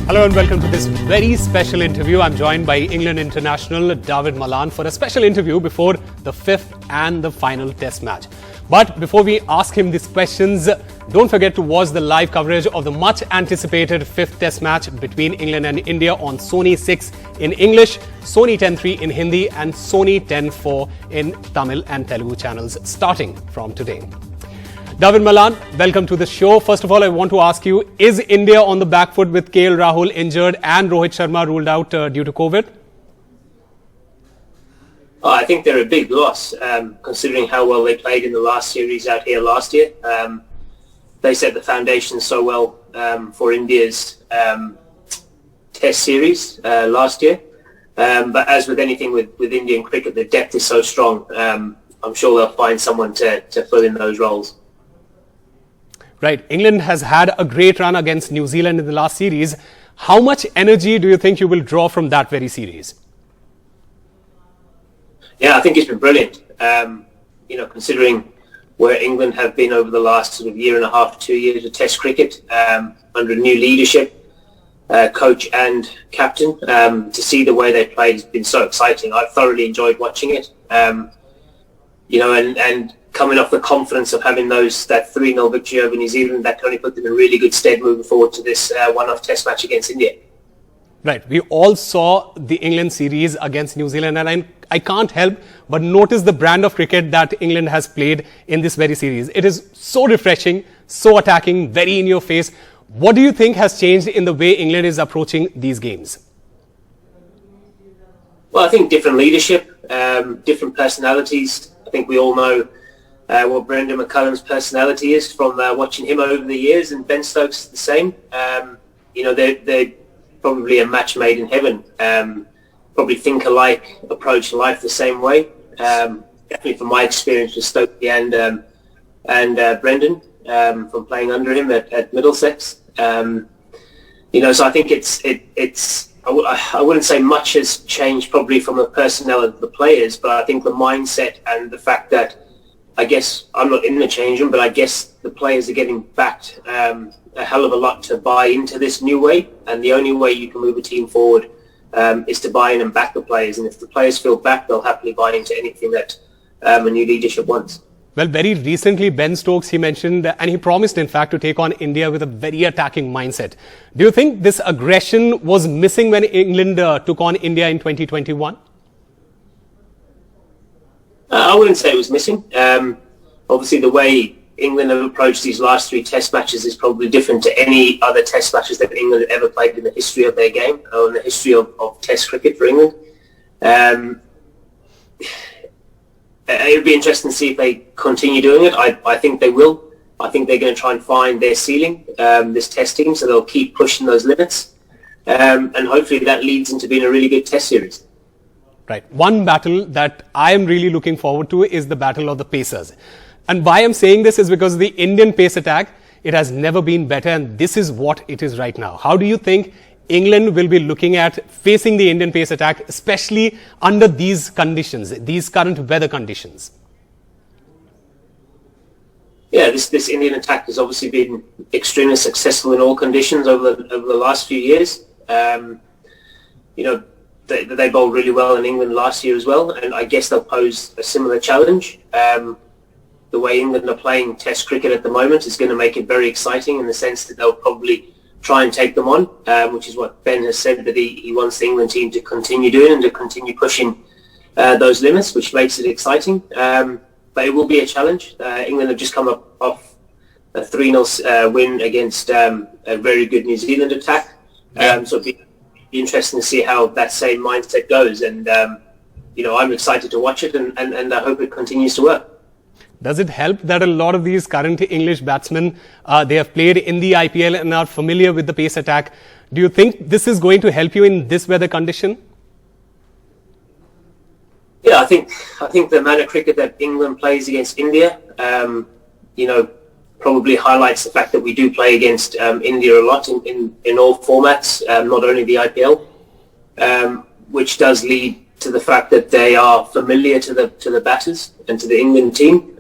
Hello and welcome to this very special interview. I'm joined by England international Dawid Malan for a special interview before the fifth and the final test match. But before we ask him these questions, don't forget to watch the live coverage of the much anticipated fifth test match between England and India on Sony 6 in English, Sony 10.3 in Hindi and Sony 10.4 in Tamil and Telugu channels starting from today. Dawid Malan, welcome to the show. First of all, I want to ask you, is India on the back foot with Rahul injured and Rohit Sharma ruled out due to COVID? I think they're a big loss, considering how well they played in the last series out here last year. They set the foundation so well for India's test series last year. But as with anything with Indian cricket, the depth is so strong. I'm sure they'll find someone to fill in those roles. Right. England has had a great run against New Zealand in the last series. How much energy do you think you will draw from that very series? Yeah, I think it's been brilliant. Considering where England have been over the last sort of year and a half to 2 years of Test cricket, under new leadership, coach and captain, to see the way they played has been so exciting. I've thoroughly enjoyed watching it. And coming off the confidence of having that 3-0 victory over New Zealand, that can only put them in really good stead moving forward to this one-off Test match against India. Right. We all saw the England series against New Zealand, and I can't help but notice the brand of cricket that England has played in this very series. It is so refreshing, so attacking, very in your face. What do you think has changed in the way England is approaching these games? Well, I think different leadership, different personalities. I think we all know what Brendon Mccullum's personality is from watching him over the years, and Ben Stokes the same. They're probably a match made in heaven. Probably think alike, approach life the same way. Definitely from my experience with Stokes and Brendon from playing under him at Middlesex. So I think I wouldn't say much has changed probably from the personnel of the players, but I think the mindset and the fact that I guess I'm not in the change room, but I guess the players are getting backed a hell of a lot to buy into this new way. And the only way you can move a team forward is to buy in and back the players. And if the players feel backed, they'll happily buy into anything that a new leadership wants. Well, very recently, Ben Stokes, he mentioned, and he promised, in fact, to take on India with a very attacking mindset. Do you think this aggression was missing when England took on India in 2021? I wouldn't say it was missing. Obviously, the way England have approached these last 3 test matches is probably different to any other test matches that England have ever played in the history of their game, or in the history of test cricket for England. It would be interesting to see if they continue doing it. I think they will. I think they're going to try and find their ceiling, this test team, so they'll keep pushing those limits. And hopefully that leads into being a really good test series. Right. One battle that I am really looking forward to is the battle of the pacers. And why I'm saying this is because the Indian pace attack, it has never been better, and this is what it is right now. How do you think England will be looking at facing the Indian pace attack, especially under these conditions, these current weather conditions? Yeah, this Indian attack has obviously been extremely successful in all conditions over the last few years. They bowled really well in England last year as well, and I guess they'll pose a similar challenge. The way England are playing Test cricket at the moment is going to make it very exciting in the sense that they'll probably try and take them on, which is what Ben has said that he wants the England team to continue doing and to continue pushing those limits, which makes it exciting. But it will be a challenge. England have just come off a 3-0 win against a very good New Zealand attack. So it'll be interesting to see how that same mindset goes. And, I'm excited to watch it and I hope it continues to work. Does it help that a lot of these current English batsmen, they have played in the IPL and are familiar with the pace attack? Do you think this is going to help you in this weather condition? Yeah, I think the amount of cricket that England plays against India, probably highlights the fact that we do play against India a lot in all formats, not only the IPL, which does lead to the fact that they are familiar to the batters and to the England team.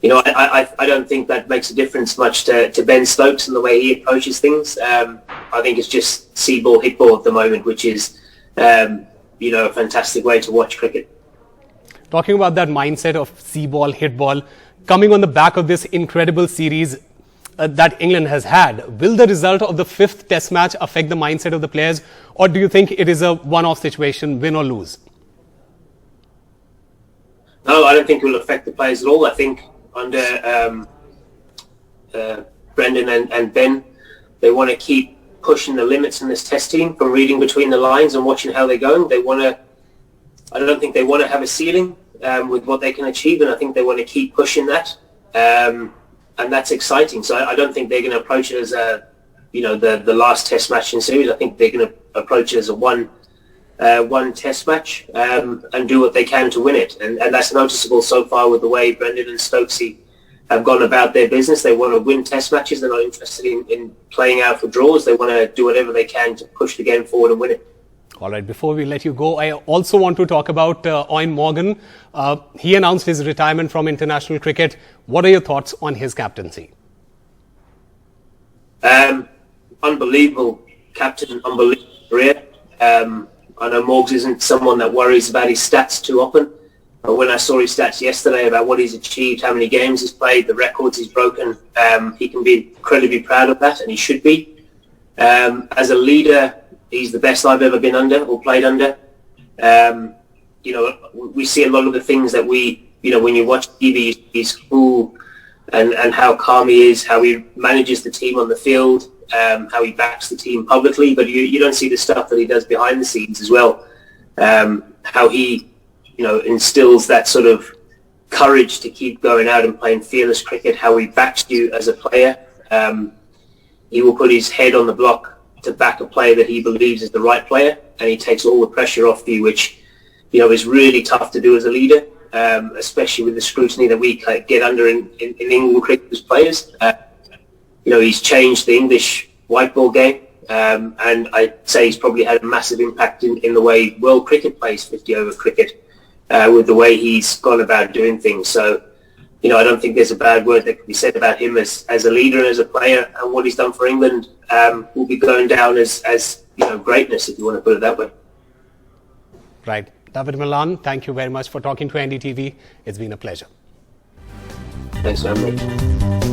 I don't think that makes a difference much to Ben Stokes and the way he approaches things. I think it's just see ball, hit ball at the moment, which is, a fantastic way to watch cricket. Talking about that mindset of see ball, hit ball, coming on the back of this incredible series that England has had, will the result of the 5th Test match affect the mindset of the players, or do you think it is a one-off situation, win or lose? No, I don't think it will affect the players at all. I think under Brendon and Ben, they want to keep pushing the limits in this Test team, from reading between the lines and watching how they're going. I don't think they want to have a ceiling with what they can achieve, and I think they want to keep pushing that. And that's exciting. So I don't think they're going to approach it as the last Test match in series. I think they're going to approach it as a one Test match and do what they can to win it. And that's noticeable so far with the way Brendon and Stokesy have gone about their business. They want to win Test matches. They're not interested in playing out for draws. They want to do whatever they can to push the game forward and win it. All right, before we let you go, I also want to talk about Eoin Morgan. He announced his retirement from international cricket. What are your thoughts on his captaincy? Unbelievable captain, unbelievable career. I know Morgs isn't someone that worries about his stats too often. But when I saw his stats yesterday about what he's achieved, how many games he's played, the records he's broken, he can be incredibly proud of that, and he should be. As a leader, he's the best I've ever been under or played under. We see a lot of the things that when you watch TV, he's cool and how calm he is, how he manages the team on the field, how he backs the team publicly, but you don't see the stuff that he does behind the scenes as well. How he, instills that sort of courage to keep going out and playing fearless cricket, how he backs you as a player. He will put his head on the block to back a player that he believes is the right player, and he takes all the pressure off you, which is really tough to do as a leader, especially with the scrutiny that we get under in England cricket as players. He's changed the English white ball game, and I'd say he's probably had a massive impact in the way world cricket plays 50-over cricket, with the way he's gone about doing things. So I don't think there's a bad word that can be said about him as a leader and as a player, and what he's done for England will be going down as greatness, if you want to put it that way. Right. Dawid Malan, thank you very much for talking to NDTV. It's been a pleasure. Thanks very much.